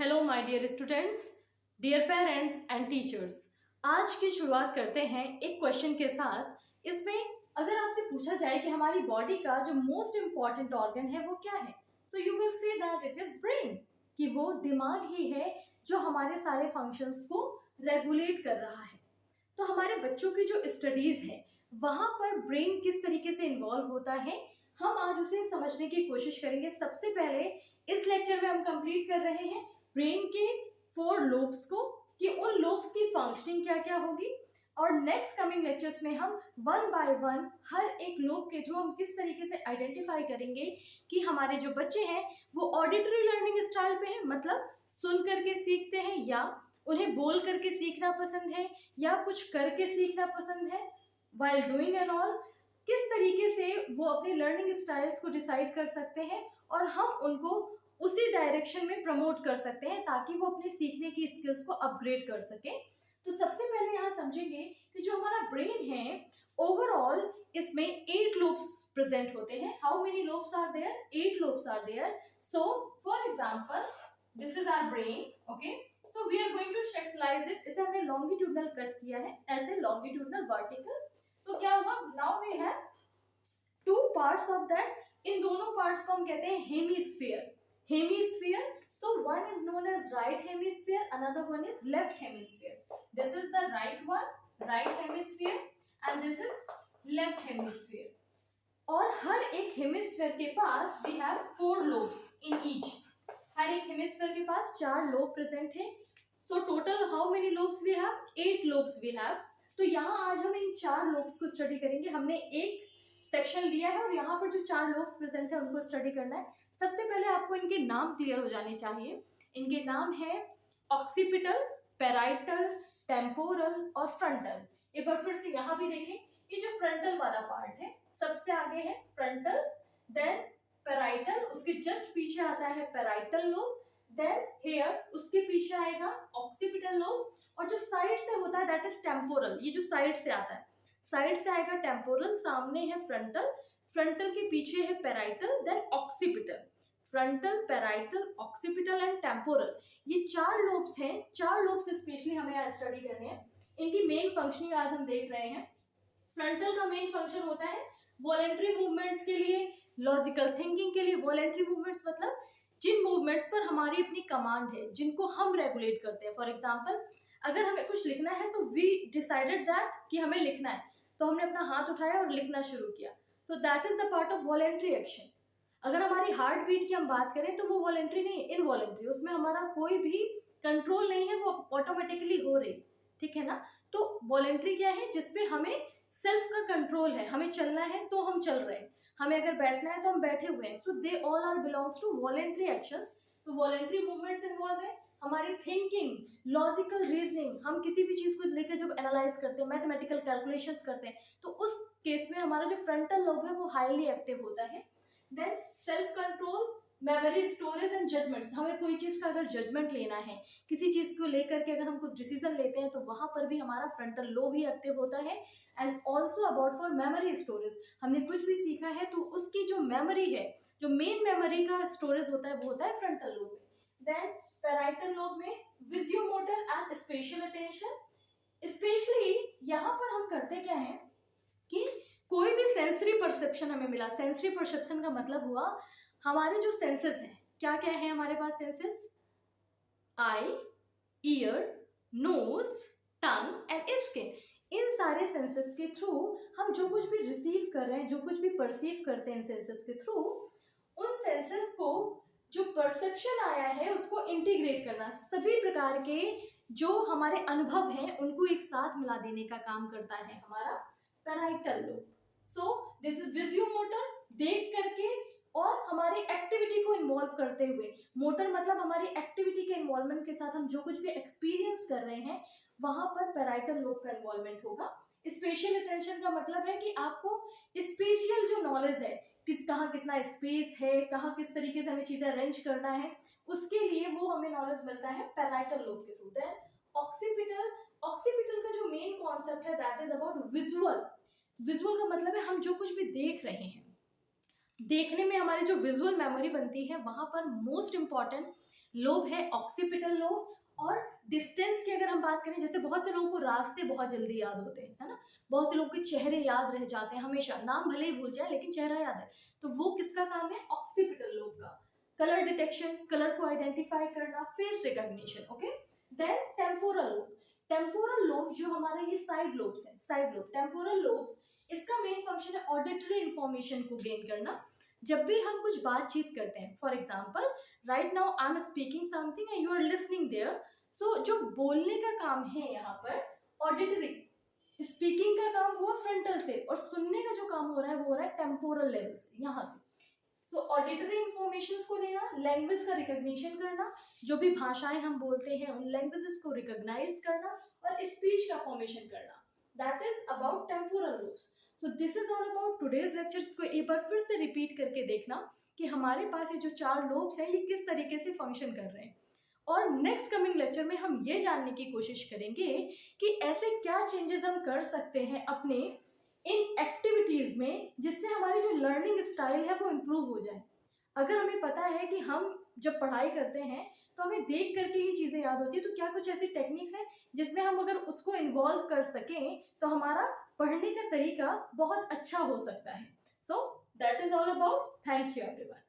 Hello my dear students, dear parents and teachers. आज की शुरुआत करते हैं एक क्वेश्चन के साथ। इसमें अगर आपसे पूछा जाए कि हमारी बॉडी का जो मोस्ट इम्पॉर्टेंट ऑर्गन है वो क्या है, so you will say that it is brain, कि वो दिमाग ही है जो हमारे सारे फंक्शंस को रेगुलेट कर रहा है। तो हमारे बच्चों की जो स्टडीज है वहां पर ब्रेन किस तरीके से इन्वॉल्व होता है, हम आज उसे समझने की कोशिश करेंगे। सबसे पहले इस लेक्चर में हम कंप्लीट कर रहे हैं ब्रेन के 4 लोब्स को, कि उन लोब्स की फंक्शनिंग क्या क्या होगी, और नेक्स्ट कमिंग लेक्चर्स में हम वन बाय वन हर एक लोब के थ्रू हम किस तरीके से आइडेंटिफाई करेंगे कि हमारे जो बच्चे हैं वो ऑडिटरी लर्निंग स्टाइल पे हैं, मतलब सुन करके सीखते हैं, या उन्हें बोल करके सीखना पसंद है, या कुछ करके सीखना पसंद है, वाइल डूइंग एंड ऑल। किस तरीके से वो अपनी लर्निंग स्टाइल्स को डिसाइड कर सकते हैं और हम उनको उसी डायरेक्शन में प्रमोट कर सकते हैं ताकि वो अपने सीखने की स्किल्स को अपग्रेड कर सकें। तो सबसे पहले यहाँ समझेंगे कि जो हमारा ब्रेन है ओवरऑल इसमें 8 लोब्स प्रेजेंट होते हैं। How many lobes are there? 8 lobes are there. So for example this is our brain, okay. So we are going to sectionalise it. इसे हमने लॉन्गिट्यूडनल कट किया है, ऐसे लॉन्गिट्यूडनल वर्टिकल। तो क्या हुआ, now we have 2 parts of that. इन दोनों पार्ट्स को हम कहते हैं hemisphere. Hemisphere. So one is known as right hemisphere, another one is left hemisphere. This is the right one, right hemisphere, and this is left hemisphere. और हर एक hemisphere के पास we have 4 lobes in each. हर एक hemisphere के पास 4 lobe present है। So total how many lobes we have? 8 lobes we have. तो यहाँ आज हम इन 4 lobes को स्टडी करेंगे। हमने एक सेक्शन लिया है और यहाँ पर जो 4 लोब्स प्रेजेंट है उनको स्टडी करना है। सबसे पहले आपको इनके नाम क्लियर हो जाने चाहिए। इनके नाम है ऑक्सीपिटल, पैराइटल, टेम्पोरल और फ्रंटल। एक बार फिर से यहाँ भी देखें, ये जो फ्रंटल वाला पार्ट है सबसे आगे है फ्रंटल, देन पैराइटल, उसके जस्ट पीछे आता है पैराइटल लोब, देन हेयर उसके पीछे आएगा ऑक्सीपिटल लोब, और जो साइड से होता है दैट इज टेम्पोरल। ये जो साइड से आता है, साइड से आएगा टेम्पोरल, सामने है फ्रंटल, फ्रंटल के पीछे है parietal, then occipital. Frontal, parietal, occipital and temporal, ये 4 लोब्स हैं। 4 लोब्स स्पेशली हमें यहाँ स्टडी करने हैं। इनकी मेन फंक्शनिंग आज हम देख रहे हैं। फ्रंटल का मेन फंक्शन होता है वॉलेंट्री मूवमेंट्स के लिए, लॉजिकल थिंकिंग के लिए। वॉलेंट्री मूवमेंट्स मतलब जिन मूवमेंट्स पर हमारी अपनी कमांड है, जिनको हम रेगुलेट करते हैं। फॉर एग्जाम्पल अगर हमें कुछ लिखना है, सो वी डिसाइडेड दैट कि हमें लिखना है, तो हमने अपना हाथ उठाया और लिखना शुरू किया। तो that is the part of voluntary action. अगर हमारी हार्ट बीट की हम बात करें तो वो वॉलेंट्री नहीं, इनवॉलेंट्री, उसमें हमारा कोई भी कंट्रोल नहीं है, वो ऑटोमेटिकली हो रही, ठीक है ना। तो वॉलेंट्री क्या है? जिसपे हमें सेल्फ का कंट्रोल है, हमें चलना है तो हम चल रहे हैं, हमें अगर बैठना है तो हम बैठे हुए हैं। So they all are belongs to voluntary actions. तो वॉलेंट्री मूवमेंट्स इन्वॉल्व है हमारी थिंकिंग, लॉजिकल रीजनिंग। हम किसी भी चीज को लेकर जब एनालाइज करते हैं, मैथमेटिकल कैलकुलेशंस करते हैं, तो उस केस में हमारा जो फ्रंटल लोब है वो हाईली एक्टिव होता है। Then self control, memory, storage and judgments. हमें कोई चीज का अगर जजमेंट लेना है, किसी चीज को लेकर के अगर हम कुछ डिसीजन लेते हैं, तो वहां पर भी हमारा फ्रंटल लोब ही एक्टिव होता है। And also about for memory storage, हमने कुछ भी सीखा है तो उसकी जो मेमोरी है, जो मेन मेमोरी का स्टोरेज होता है वो होता है फ्रंटल लोब में। देन पैराइटल लोब में विजुओमोटर एंड स्पेशल अटेंशन। स्पेशली यहाँ पर हम करते क्या है कि कोई भी सेंसरी परसेप्शन हमें मिला। सेंसरी परसेप्शन का मतलब हुआ हमारे जो सेंसेस हैं, क्या क्या है हमारे पास senses? Eye, ear, nose, tongue and skin. इन सारे सेंसेस के थ्रू हम जो कुछ भी रिसीव कर रहे हैं, जो कुछ भी परसीव करते हैं इन सेंसेस के थ्रू, उन सेंसेस को जो परसेप्शन आया है उसको इंटीग्रेट करना, सभी प्रकार के जो हमारे अनुभव हैं उनको एक साथ मिला देने का काम करता है हमारा parietal lobe. So this is visuomotor, देख करके और हमारी एक्टिविटी को इन्वॉल्व करते हुए। मोटर मतलब हमारी एक्टिविटी के इन्वॉल्वमेंट के साथ हम जो कुछ भी एक्सपीरियंस कर रहे हैं वहां पर पैराइटल लोब का इन्वॉल्वमेंट होगा। स्पेशल अटेंशन का मतलब है कि आपको स्पेशियल जो नॉलेज है, कहाँ कितना स्पेस है, कहाँ किस तरीके से हमें चीजें अरेंज करना है, उसके लिए वो हमें नॉलेज मिलता है पैराइटल लोब के थ्रू। देन ऑक्सीपिटल, ऑक्सीपिटल का जो मेन कॉन्सेप्ट है that is about visual. Visual का मतलब है हम जो कुछ भी देख रहे हैं, देखने में हमारी जो विजुअल मेमोरी बनती है, वहां पर मोस्ट इंपॉर्टेंट लोब है ऑक्सीपिटल लोब। और डिस्टेंस की अगर हम बात करें, जैसे बहुत से लोगों को रास्ते बहुत जल्दी याद होते हैं, है ना, बहुत से लोगों के चेहरे याद रह जाते हैं हमेशा, नाम भले ही भूल जाए लेकिन चेहरा याद है, तो वो किसका काम है, ऑक्सीपिटल लोब का। कलर डिटेक्शन, कलर को आइडेंटिफाई करना, face recognition. Okay, then temporal lobe. Temporal lobe जो हमारे ये साइड लोब्स हैं, साइड लोब, टेम्पोरल लोब्स, इसका मेन फंक्शन है ऑडिटरी इंफॉर्मेशन को गेन करना। जब भी हम कुछ बातचीत करते हैं, for example right now I am speaking something and you are listening there, so जो बोलने का काम है यहाँ पर ऑडिटरी, स्पीकिंग का काम हुआ फ्रंटल से, और सुनने का जो काम हो रहा है वो हो रहा है टेम्पोरल लेवल से, यहाँ से। तो ऑडिटरी इंफॉर्मेशन को लेना, लैंग्वेज का रिकॉग्निशन करना, जो भी भाषाएं हम बोलते हैं उन लैंग्वेजेस को रिकॉग्नाइज करना, और स्पीच का फॉर्मेशन करना, that is about temporal lobes. So this is all about today's lectures को एक बार फिर से रिपीट करके देखना कि हमारे पास ये जो 4 लोब्स हैं ये किस तरीके से फंक्शन कर रहे हैं। और नेक्स्ट कमिंग लेक्चर में हम ये जानने की कोशिश करेंगे कि ऐसे क्या चेंजेस हम कर सकते हैं अपने इन एक्टिविटीज में जिससे हमारी जो लर्निंग स्टाइल है वो इम्प्रूव हो जाए। अगर हमें पता है कि हम जब पढ़ाई करते हैं तो हमें देख करके ही चीज़ें याद होती है, तो क्या कुछ ऐसी टेक्निक्स हैं जिसमें हम अगर उसको इन्वॉल्व कर सकें तो हमारा पढ़ने का तरीका बहुत अच्छा हो सकता है। So that is all about, thank you everyone.